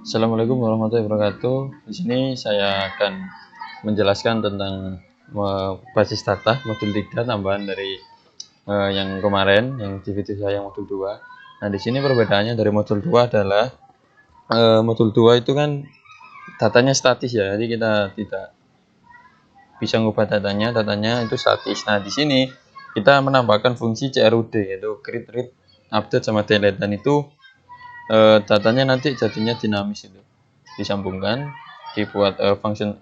Assalamualaikum warahmatullahi wabarakatuh. Di sini saya akan menjelaskan tentang basis data modul 3 tambahan dari yang kemarin, yang di video saya yang modul 2. Nah, di sini perbedaannya dari modul 2 adalah modul 2 itu kan datanya statis ya. Jadi kita tidak bisa mengubah datanya itu statis. Nah, di sini kita menambahkan fungsi CRUD yaitu create, read, update sama delete, dan itu datanya nanti jadinya dinamis, itu disambungkan, dibuat function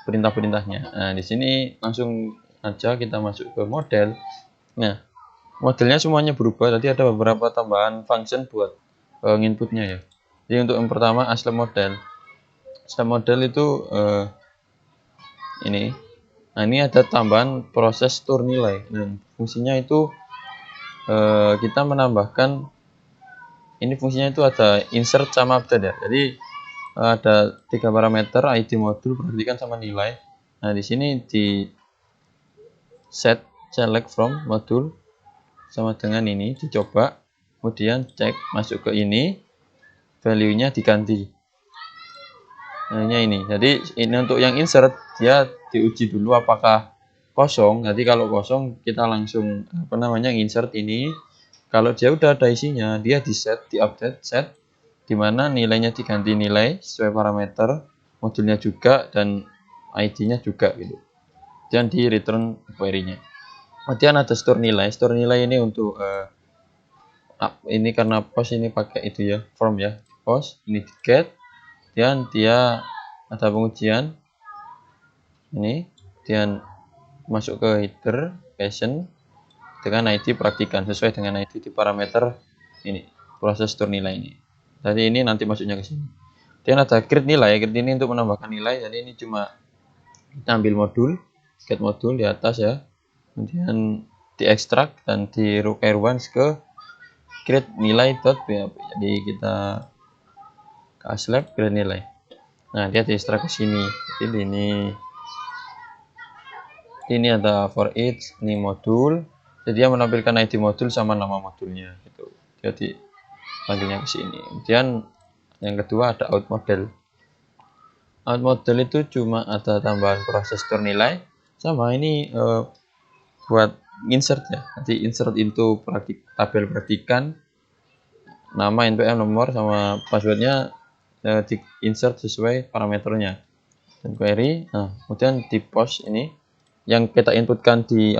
perintah-perintahnya. Nah, di sini langsung aja kita masuk ke model. Nah, modelnya semuanya berubah. Tadi ada beberapa tambahan function buat inputnya ya. Jadi untuk yang pertama aslet model. Aslet model itu ini. Nah, ini ada tambahan proses store nilai. Nah, fungsinya itu kita menambahkan, ini fungsinya itu ada insert sama update ya. Jadi ada 3 parameter, ID modul, perhatikan sama nilai. Nah, di sini di set select from modul sama dengan ini dicoba, kemudian cek masuk ke ini, value-nya diganti. Nah, ini. Jadi ini untuk yang insert, dia diuji dulu apakah kosong. Nanti kalau kosong kita langsung insert ini. Kalau dia udah ada isinya, dia di set, di update set, dimana nilainya diganti nilai sesuai parameter, modulnya juga, dan ID-nya juga gitu. Dan di return query-nya. Kemudian ada store nilai. Store nilai ini untuk ini karena post ini pakai itu ya, form ya. Post ini di get, dan dia ada pengujian ini, dan masuk ke header passion dengan ID praktikan sesuai dengan ID di parameter ini, proses store nilai ini. Jadi ini nanti masuknya ke sini. Dan ada create nilai. Create ini untuk menambahkan nilai. Jadi ini cuma kita ambil modul, get modul di atas ya, kemudian diekstrak dan di require ke create nilai.php. Jadi kita ke aslab create nilai. Nah, dia diekstrak ke sini. Jadi ini ada for each ini modul. Jadi dia menampilkan ID modul sama nama modulnya gitu. Jadi panggilnya ke sini. Kemudian yang kedua ada out model. Out model itu cuma ada tambahan proses store nilai sama ini buat insert ya. Nanti insert into tabel praktikan, nama npm nomor sama passwordnya di insert sesuai parameternya, dan query. Nah, kemudian di post ini yang kita inputkan di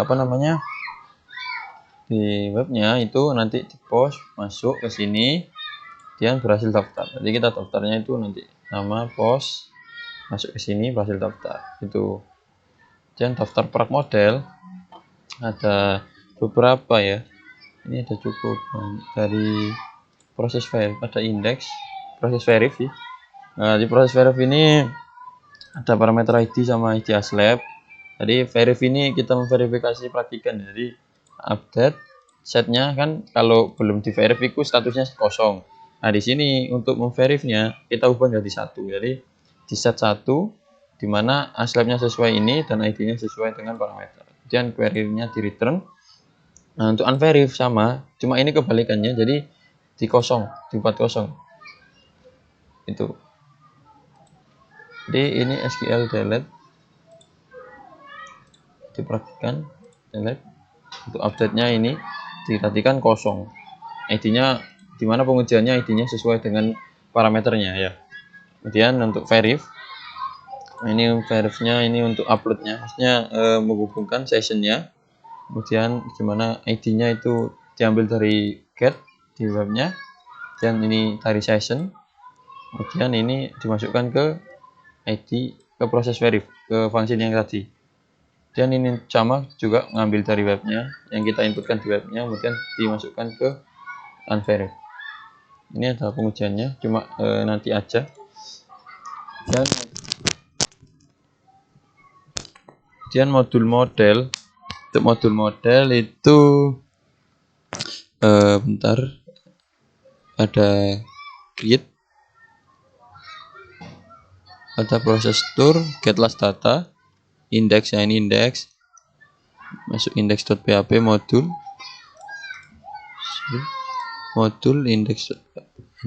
di webnya itu nanti di post masuk ke sini, dan berhasil daftar. Jadi kita daftarnya itu nanti nama post masuk ke sini, berhasil daftar itu. Dan daftar produk model ada beberapa ya, ini ada cukup dari proses verif, ada indeks, proses verif ya. Nah, di proses verif ini ada parameter ID sama ID aslab. Jadi verif ini kita memverifikasi praktikan. Jadi update setnya kan kalau belum di verif itu statusnya kosong. Nah, di sini untuk memverifnya kita ubah jadi 1. Jadi di set 1 di mana aslabnya sesuai ini dan ID-nya sesuai dengan parameter. Kemudian query-nya di return. Nah, untuk unverif sama, cuma ini kebalikannya. Jadi di kosong, dibuat kosong. Itu. Jadi ini SQL delete, diperhatikan delete. Untuk update-nya ini diperhatikan kosong. ID-nya dimana pengujiannya ID-nya sesuai dengan parameternya ya. Kemudian untuk verif, ini verifnya ini untuk uploadnya, maksudnya menghubungkan sessionnya. Kemudian gimana ID-nya itu diambil dari get di webnya, dan ini dari session. Kemudian ini dimasukkan ke ID ke proses verif, ke function yang tadi. Dan ini sama juga ngambil dari webnya, yang kita inputkan di webnya, kemudian dimasukkan ke unverif. Ini ada pengujiannya, cuma nanti aja. Dan kemudian modul model, untuk modul model itu bentar, ada create, ada proses store, get last data, index, ya ini index, masuk index.php modul index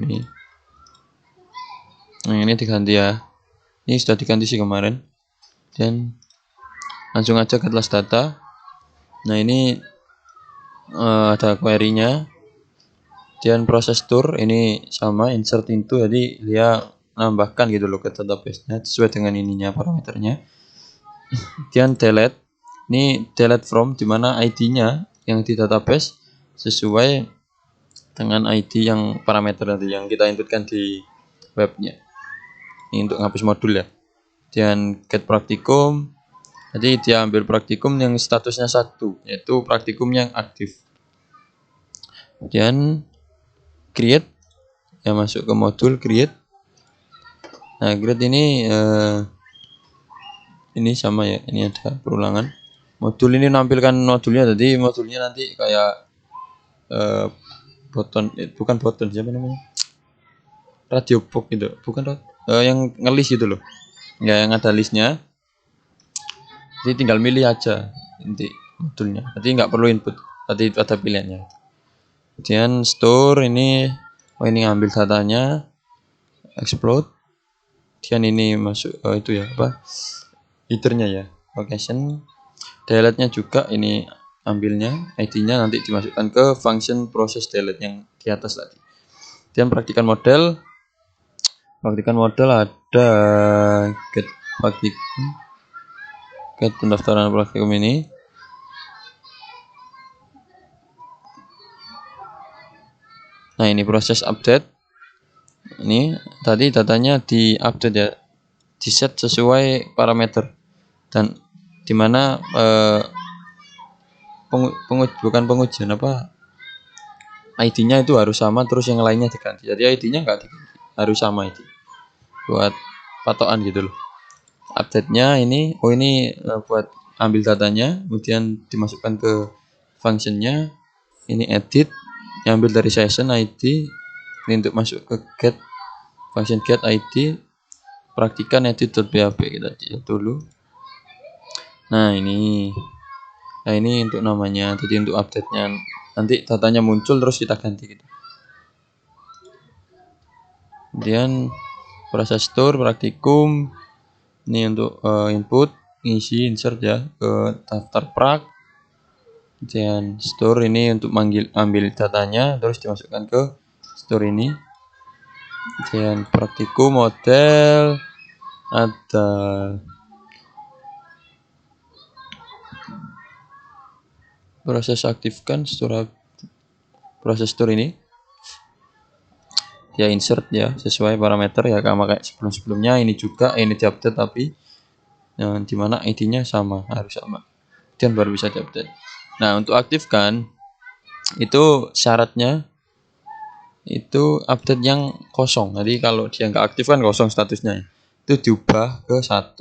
ini. Nah, ini diganti ya. Ini sudah diganti sih kemarin. Dan langsung aja ke kelas data. Nah, ini ada query-nya. Dan proses tour ini sama insert into, jadi dia nambahkan gitu loh ke database-nya sesuai dengan ininya parameternya. Dan delete, ini delete from, dimana ID-nya yang di database sesuai dengan ID yang parameter nanti yang kita inputkan di webnya. Ini untuk ngapus modul ya. Dan get praktikum, jadi dia ambil praktikum yang statusnya 1, yaitu praktikum yang aktif. Dan create, ya masuk ke modul create. Nah, create ini sama ya, ini ada perulangan. Modul ini menampilkan modulnya, jadi modulnya nanti kayak bukan button, siapa namanya? Radio box gitu, bukan yang ngelis gitu loh. Ya, yang ada listnya. Jadi tinggal milih aja nanti modulnya. Jadi nggak perlu input, tadi ada pilihannya. Kemudian store ini, ini ngambil datanya, explode. Kemudian ini masuk itu ya apa? Headernya ya, location. Delete-nya juga ini ambilnya, ID-nya nanti dimasukkan ke function proses delete yang di atas tadi. Kemudian praktikan model ada get praktikum, get pendaftaran praktikum ini. Nah, ini proses update. Ini tadi datanya di update ya, di set sesuai parameter, dan dimana bukan pengujian apa, ID-nya itu harus sama, terus yang lainnya diganti. Jadi ID-nya nggak diganti, harus sama ID buat patokan gitu loh. Update-nya ini, ini buat ambil datanya, kemudian dimasukkan ke functionnya. Ini edit, ambil dari session ID, ini untuk masuk ke get, function get ID, praktikan edit.php kita lihat dulu. Nah, ini untuk namanya, jadi untuk update-nya nanti datanya muncul terus kita ganti gitu. Kemudian proses store praktikum ini untuk input, ngisi, insert ya ke daftar prak. Dan store ini untuk ambil datanya terus dimasukkan ke store ini. Dan praktikum model ada proses aktifkan store, proses store ini ya insert ya sesuai parameter ya, sama kayak sebelumnya. Ini juga ini diupdate tapi dimana ID-nya sama, harus sama, dan baru bisa diupdate. Nah, untuk aktifkan itu syaratnya itu update yang kosong. Jadi kalau dia nggak aktif kan kosong statusnya, itu diubah ke 1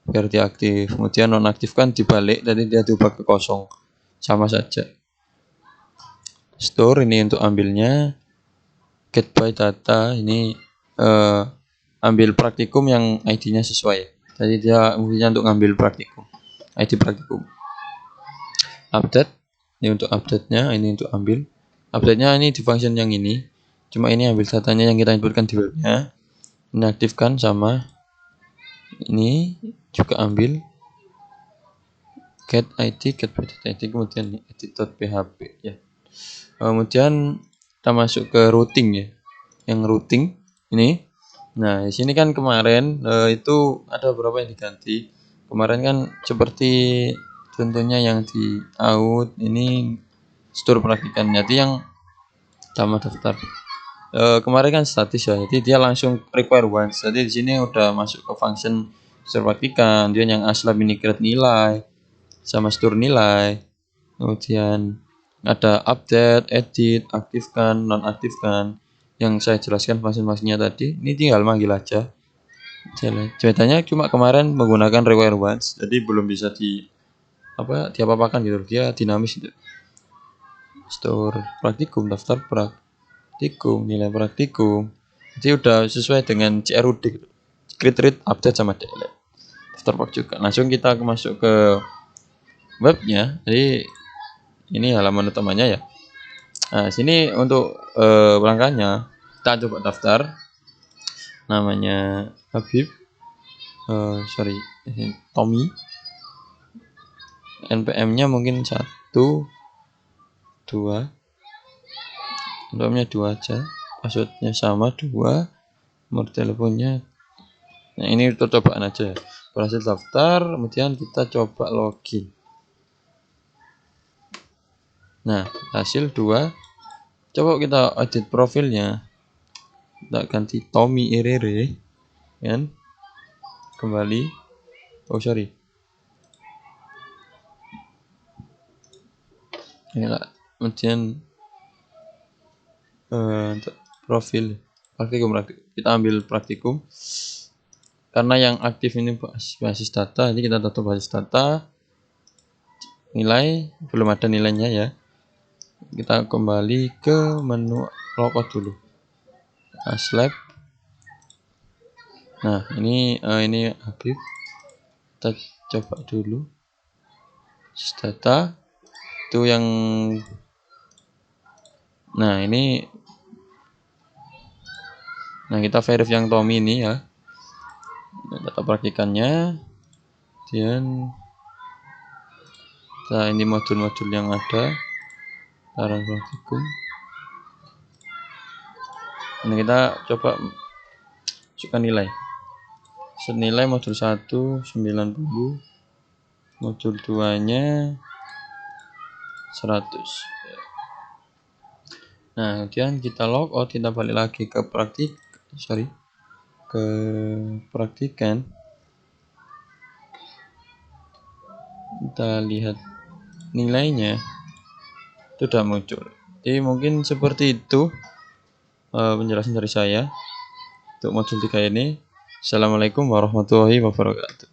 biar dia aktif. Kemudian nonaktifkan dibalik, jadi dia diubah ke kosong, sama saja. Store ini untuk ambilnya, get by data ini ambil praktikum yang ID-nya sesuai. Jadi dia fungsinya untuk ngambil praktikum, ID praktikum. Update ini untuk update-nya, ini untuk ambil update-nya ini di function yang ini. Cuma ini ambil datanya yang kita inputkan di webnya. Ini aktifkan sama ini juga ambil get ID, get by data ID, kemudian edit.php ya. Kemudian kita masuk ke routing ya. Yang routing ini. Nah, di sini kan kemarin itu ada beberapa yang diganti. Kemarin kan seperti contohnya yang di out ini store praktikan. Jadi yang sama daftar. Kemarin kan statis ya. Jadi dia langsung require once. Jadi di sini udah masuk ke function store praktikan. Dia yang aslab ini create nilai sama store nilai. Kemudian ada update, edit, aktifkan, nonaktifkan. Yang saya jelaskan function-functionnya tadi, ini tinggal manggil aja. Ceritanya cuma kemarin menggunakan require once, jadi belum bisa diapa-apakan gitu. Dia dinamis gitu. Store praktikum, daftar praktikum, nilai praktikum. Jadi udah sesuai dengan CRUD gitu. Create, read, update sama delete. Daftar prak juga. Langsung kita masuk ke webnya. Jadi ini halaman utamanya ya. Nah, sini untuk langkahnya kita coba daftar. namanya Habib, Tommy, NPM-nya mungkin 1, 2, NPM-nya 2 aja, password-nya sama 2, nomor teleponnya. Nah, ini percobaan aja. Berhasil daftar, kemudian kita coba login. Nah, hasil 2. Coba kita edit profilnya. Kita ganti Tommy Irere, kan? Kembali. Oh, sorry. Ini lah. Kemudian untuk profil praktikum. Kita ambil praktikum. Karena yang aktif ini basis data, jadi kita tutup basis data. Nilai belum ada nilainya ya. Kita kembali ke menu logout dulu. Lab. Nah, ini Habib. Kita coba dulu. Data itu yang. Nah, ini. Nah, kita verif yang Tommy ini ya. Data praktikannya. Kemudian ini modul-modul yang ada. Saran praktikum. Nah, kita coba masukkan nilai. Senilai modul 1 90, modul 2-nya 100. Nah, kemudian kita logout, kita balik lagi ke praktikan. Kita lihat nilainya itu sudah muncul. Jadi mungkin seperti itu penjelasan dari saya untuk modul 3 ini. Assalamualaikum warahmatullahi wabarakatuh.